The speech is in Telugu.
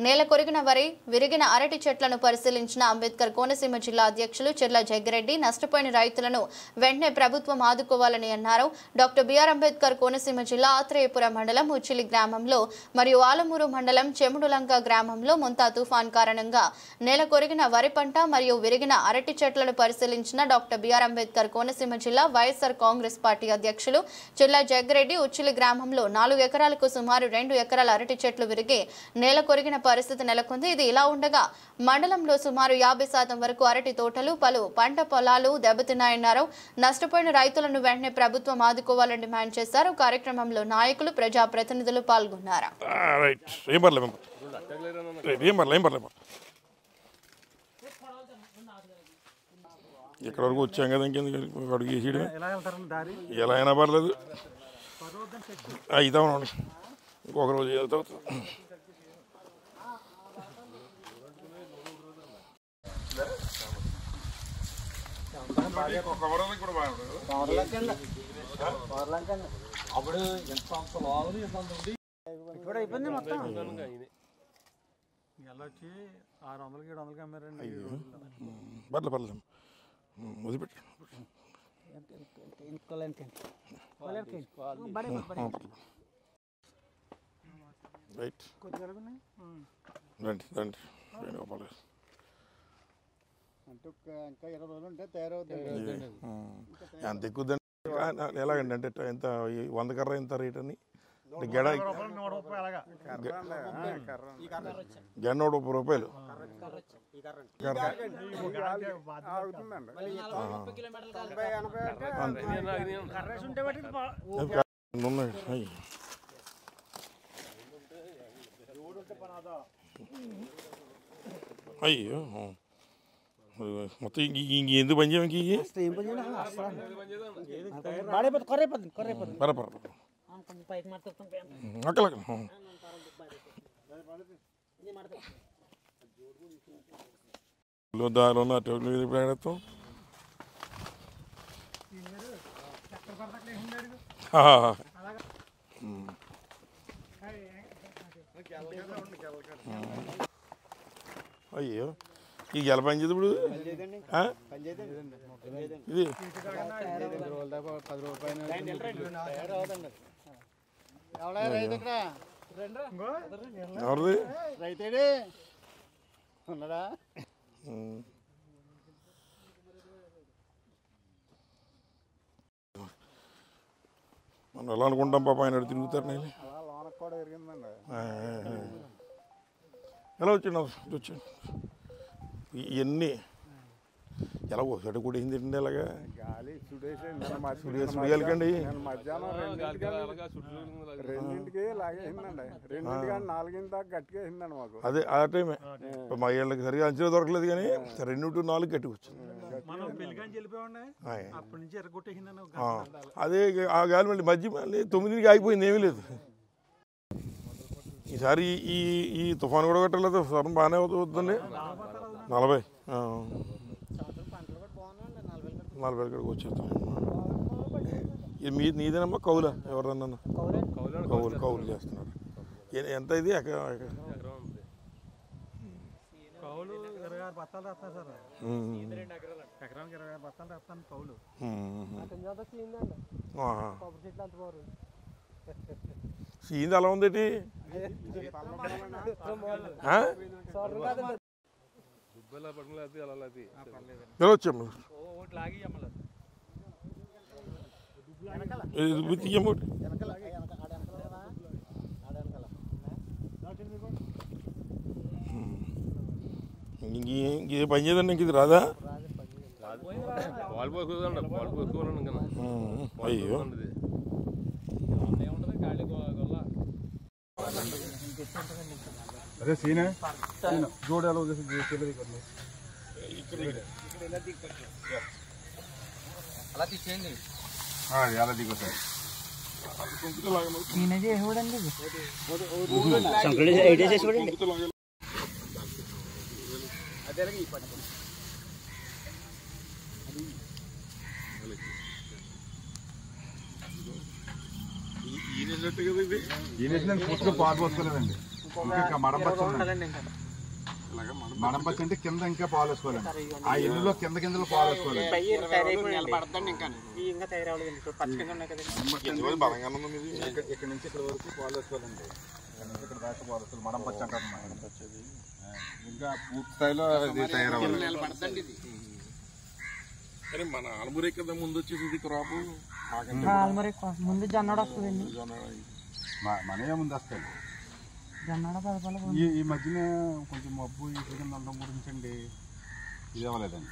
నేల కొరిగిన వరి విరిగిన అరటి చెట్లను పరిశీలించిన అంబేద్కర్ కోనసీమ జిల్లా అధ్యక్షులు చెర్ల జగ్గిరెడ్డి నష్టపోయిన రైతులను వెంటనే ప్రభుత్వం ఆదుకోవాలని అన్నారు. డాక్టర్ బిఆర్ అంబేద్కర్ కోనసీమ జిల్లా ఆత్రేయపురం మండలం ఉచ్చిలి గ్రామంలో మరియు ఆలమూరు మండలం చెముడులంక గ్రామంలో ముంతా తుఫాన్ కారణంగా నేల కొరిగిన వరి పంట మరియు విరిగిన అరటి చెట్లను పరిశీలించిన డాక్టర్ బిఆర్ అంబేద్కర్ కోనసీమ జిల్లా వైఎస్ఆర్ కాంగ్రెస్ పార్టీ అధ్యక్షులు చెర్ల జగ్గిరెడ్డి ఉచ్చిలి గ్రామంలో 4 ఎకరాలకు సుమారు 2 ఎకరాల అరటి చెట్లు విరిగి నేల కొరిగిన పరిస్థితి నెలకొంది. ఇది ఇలా ఉండగా మండలంలో సుమారు 50% వరకు అరటి తోటలు పలు పంట పొలాలు దెబ్బతిన్నాయన్నారు. నష్టపోయిన రైతులను వెంటనే ప్రభుత్వం ఆదుకోవాలని డిమాండ్ చేశారు. కార్యక్రమంలో నాయకులు ప్రజాప్రతినిధులు పాల్గొన్నారు. ఇక్కడ వరకు వచ్చాం కదా, ఇంకెందుకు అడుగు వేసేయడం ఎలా అయినా పర్లేదు. అవుతామండి, ఇంకొక రోజు వెళ్తా. అప్పుడు ఎంత అయిపోయింది మొత్తం వచ్చి 600-700 అమ్మారండి. పర్లేదు వదిలిపెట్టి రైట్ రండి రండి పర్లేదు. ఇంకా 20 రోజులు ఉంటే తయారవుతుంది. ఎంత ఎక్కువ ఎలాగండి అంటే ఎంత 100 కర్ర ఎంత రేట్ అని గెడ 130 రూపాయలు అయ్యో మొత్తం ఇంకెందుకు పని చేయడానికి దారిలో ప్రయాణిస్తాం. అయ్యో ఈ గెల పని చేది ఇప్పుడు ఇది ఎవరిది రైతేడే ఉన్నాడా? మనం ఎలా అనుకుంటాం పాప ఆయన తిరుగుతారు. నేను కూడా ఎరిగిందండి. ఎలా వచ్చాను వచ్చాను ఇవన్నీ ఎలా ఒకటి కూడా ఏంటి అండి అలాగా గాలి సుడియాలకండి మధ్యాహ్నం 2ంటికి లాగేసిందండి. 2ంటికి 4 దాకా గట్టిగా వేసిందండి మాకు. అదే ఆ టైమే మా ఏళ్ళకి సరిగా అంచనా దొరకలేదు కానీ 2 to 4 గట్టిగా వచ్చింది. అదే ఆ గాలి మళ్ళీ మధ్య మళ్ళీ 9కి ఆగిపోయింది, ఏమీ లేదు. ఈసారి ఈ తుఫాను కూడా కట్టలేదు, సరం బాగానే అవుతుందండి. 40 కాడికి వచ్చేస్తాం. నీదేనమ్మా కౌలా ఎవరన్నా కౌలు చేస్తున్నారు. ఎంత ఇది కౌలు 26 బత్తాలు రాస్తారు సార్. ఎకరానికి 26 బత్తాలు రాస్తాను కౌలు. సీన్ ఎలా ఉందేటి వచ్చాము ఇంకే పని చేయదండి. ఇంక ఇది రాదా? అయ్యో అదే సీనే జోడాలో అలా తీసేయండి. అలా దిగు సార్. నేనే చేయకూడండి. అదే ఈ పట్టు ఈయన పూర్తిగా పాటు వస్తలేదండి. ఇంకా మడంపచ్చ మడంపచ్చ అంటే కింద ఇంకా పాలు వేసుకోవాలండి. ఆ ఎల్లులో కింద కిందలో పాలు వేసుకోవాలండి. ఇక్కడ నుంచి ఇక్కడ వరకు పాలు వేసుకోవాలండి. ఇక్కడ దాకా పాలు వేసుకోవాలి. మడంపచ్చ అంటారు. ఇంకా పూర్తి స్థాయిలో తయారవ్వాలి. కానీ మన ఆల్మూరే కదా ముందు వచ్చేసింది క్రాప్. ముందు జొన్నడ వస్తుందండి. మనమే ముందు వస్తాయి. ఈ మధ్యన కొంచెం మబ్బు ఈ కింద ఉండడం గురించి అండి ఇది అవ్వలేదండి.